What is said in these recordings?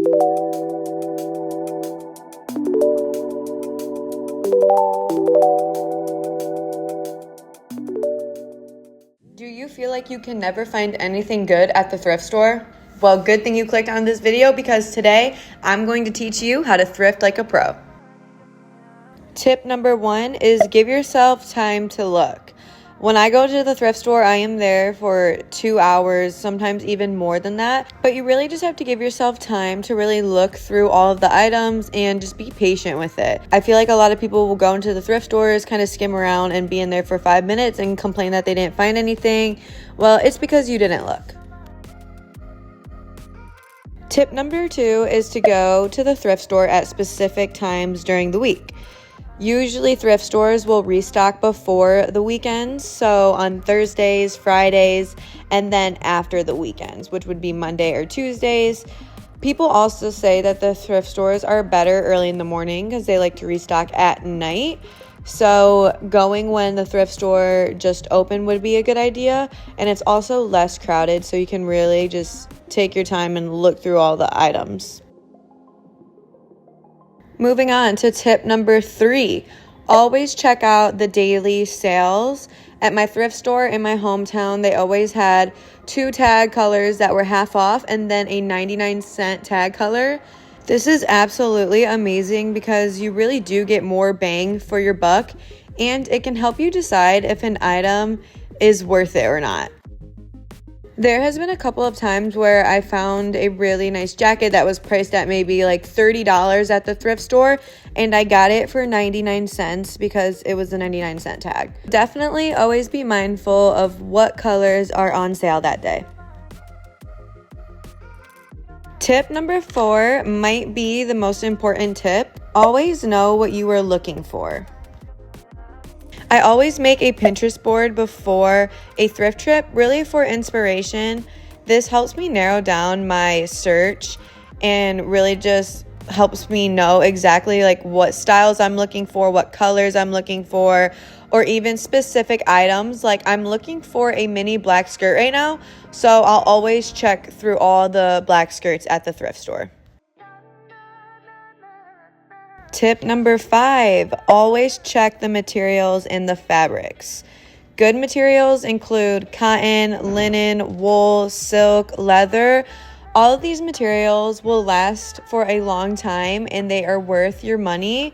Do you feel like you can never find anything good at the thrift store? Well, good thing you clicked on this video because today I'm going to teach you how to thrift like a pro. Tip number 1 is give yourself time to look. When I go to the thrift store, I am there for 2 hours, sometimes even more than that. But you really just have to give yourself time to really look through all of the items and just be patient with it. I feel like a lot of people will go into the thrift stores, kind of skim around and be in there for 5 minutes and complain that they didn't find anything. Well, it's because you didn't look. Tip number 2 is to go to the thrift store at specific times during the week. Usually thrift stores will restock before the weekends, so on Thursdays, Fridays, and then after the weekends, which would be Monday or Tuesdays. People also say that the thrift stores are better early in the morning because they like to restock at night. So going when the thrift store just opened would be a good idea, and it's also less crowded, so you can really just take your time and look through all the items. Moving on to tip number 3, always check out the daily sales. At my thrift store in my hometown, they always had 2 tag colors that were half off and then a 99-cent tag color. This is absolutely amazing because you really do get more bang for your buck, and it can help you decide if an item is worth it or not. There has been a couple of times where I found a really nice jacket that was priced at maybe like $30 at the thrift store, and I got it for 99 cents because it was a 99-cent tag. Definitely always be mindful of what colors are on sale that day. Tip number 4 might be the most important tip. Always know what you are looking for. I always make a Pinterest board before a thrift trip, really for inspiration. This helps me narrow down my search and really just helps me know exactly like what styles I'm looking for, what colors I'm looking for, or even specific items. Like I'm looking for a mini black skirt right now, so I'll always check through all the black skirts at the thrift store. Tip number 5, always check the materials and the fabrics. Good materials include cotton, linen, wool, silk, leather. All of these materials will last for a long time and they are worth your money.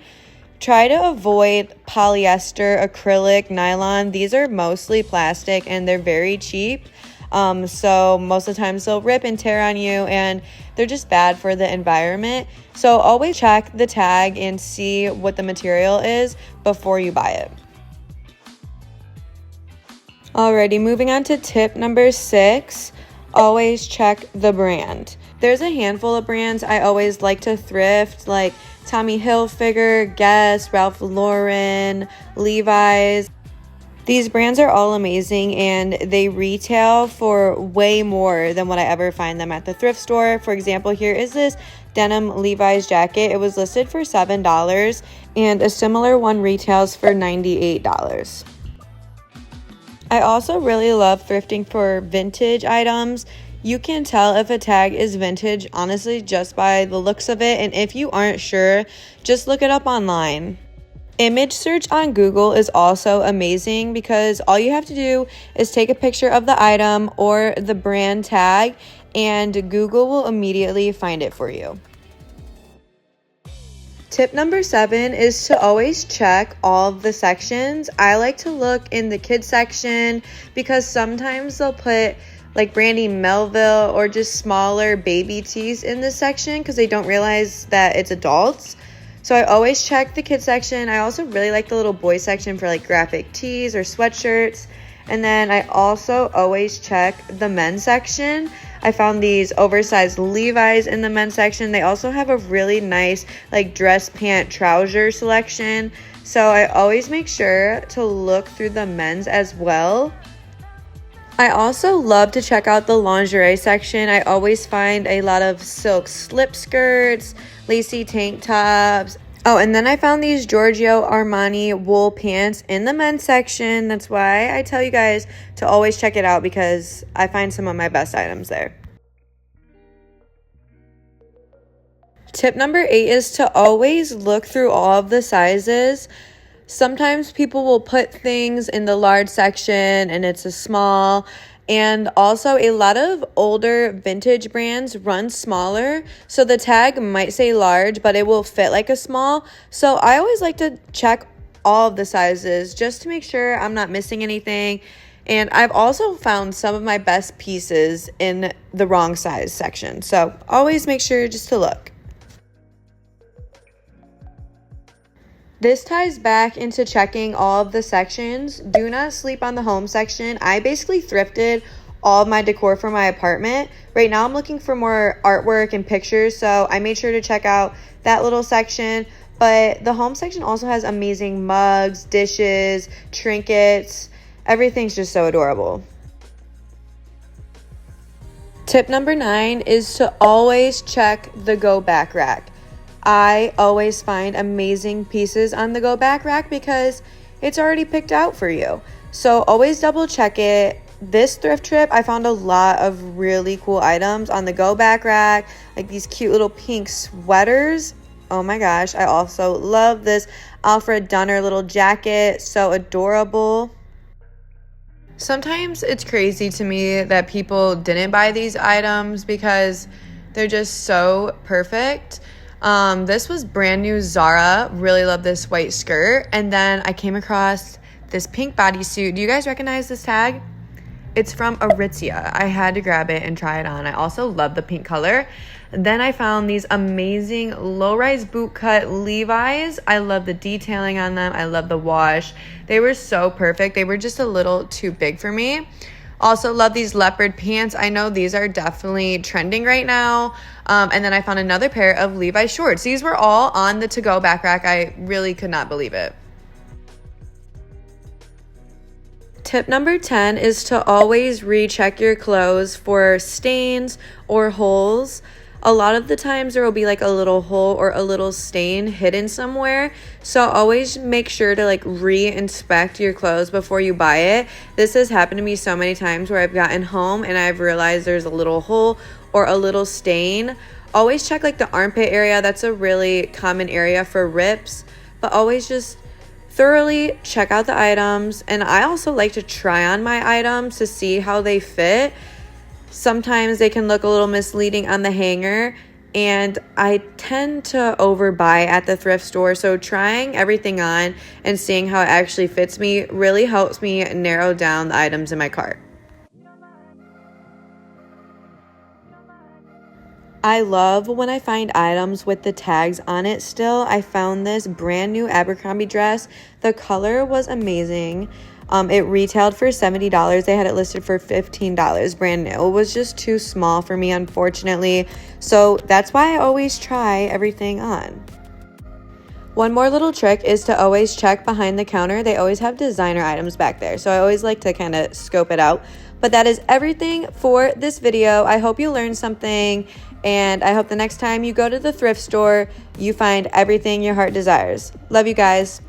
Try to avoid polyester, acrylic, nylon. These are mostly plastic and they're very cheap. So most of the time they'll rip and tear on you and they're just bad for the environment. So always check the tag and see what the material is before you buy it. Alrighty, moving on to tip number 6, always check the brand. There's a handful of brands I always like to thrift, like Tommy Hilfiger, Guess, Ralph Lauren, Levi's. These brands are all amazing and they retail for way more than what I ever find them at the thrift store. For example, here is this denim Levi's jacket. It was listed for $7 and a similar one retails for $98. I also really love thrifting for vintage items. You can tell if a tag is vintage, honestly, just by the looks of it. And if you aren't sure, just look it up online. Image search on Google is also amazing because all you have to do is take a picture of the item or the brand tag and Google will immediately find it for you. Tip number 7 is to always check all of the sections. I like to look in the kids section because sometimes they'll put like Brandy Melville or just smaller baby tees in this section because they don't realize that it's adults. So I always check the kids section. I also really like the little boy section for like graphic tees or sweatshirts. And then I also always check the men's section. I found these oversized Levi's in the men's section. They also have a really nice like dress pant trouser selection. So I always make sure to look through the men's as well. I also love to check out the lingerie section. I always find a lot of silk slip skirts, lacy tank tops. Oh, and then I found these Giorgio Armani wool pants in the men's section. That's why I tell you guys to always check it out because I find some of my best items there. Tip number 8 is to always look through all of the sizes. Sometimes people will put things in the large section and it's a small. And also a lot of older vintage brands run smaller. So the tag might say large, but it will fit like a small. So I always like to check all of the sizes just to make sure I'm not missing anything. And I've also found some of my best pieces in the wrong size section. So always make sure just to look. This ties back into checking all of the sections. Do not sleep on the home section. I basically thrifted all of my decor for my apartment. Right now I'm looking for more artwork and pictures, so I made sure to check out that little section. But the home section also has amazing mugs, dishes, trinkets. Everything's just so adorable. Tip number 9 is to always check the go back rack. I always find amazing pieces on the go back rack because it's already picked out for you. So always double check it. This thrift trip, I found a lot of really cool items on the go back rack, like these cute little pink sweaters. Oh my gosh, I also love this Alfred Dunner little jacket, so adorable. Sometimes it's crazy to me that people didn't buy these items because they're just so perfect. This was brand new Zara. Really love this white skirt. And then I came across this pink bodysuit. Do you guys recognize this tag? It's from Aritzia. I had to grab it and try it on. I also love the pink color. Then I found these amazing low-rise bootcut Levi's. I love the detailing on them. I love the wash. They were so perfect. They were just a little too big for me. Also love these leopard pants. I know these are definitely trending right now. And then I found another pair of Levi's shorts. These were all on the to-go back rack. I really could not believe it. Tip number 10 is to always recheck your clothes for stains or holes. A lot of the times there will be like a little hole or a little stain hidden somewhere. So always make sure to like re-inspect your clothes before you buy it. This has happened to me so many times where I've gotten home and I've realized there's a little hole or a little stain. Always check like the armpit area. That's a really common area for rips. But always just thoroughly check out the items. And I also like to try on my items to see how they fit. Sometimes they can look a little misleading on the hanger, and I tend to overbuy at the thrift store. So trying everything on and seeing how it actually fits me really helps me narrow down the items in my cart. I love when I find items with the tags on it still. I found this brand new Abercrombie dress. The color was amazing. It retailed for $70. They had it listed for $15, brand new. It was just too small for me, unfortunately. So that's why I always try everything on. One more little trick is to always check behind the counter. They always have designer items back there. So I always like to kind of scope it out. But that is everything for this video. I hope you learned something. And I hope the next time you go to the thrift store, you find everything your heart desires. Love you guys.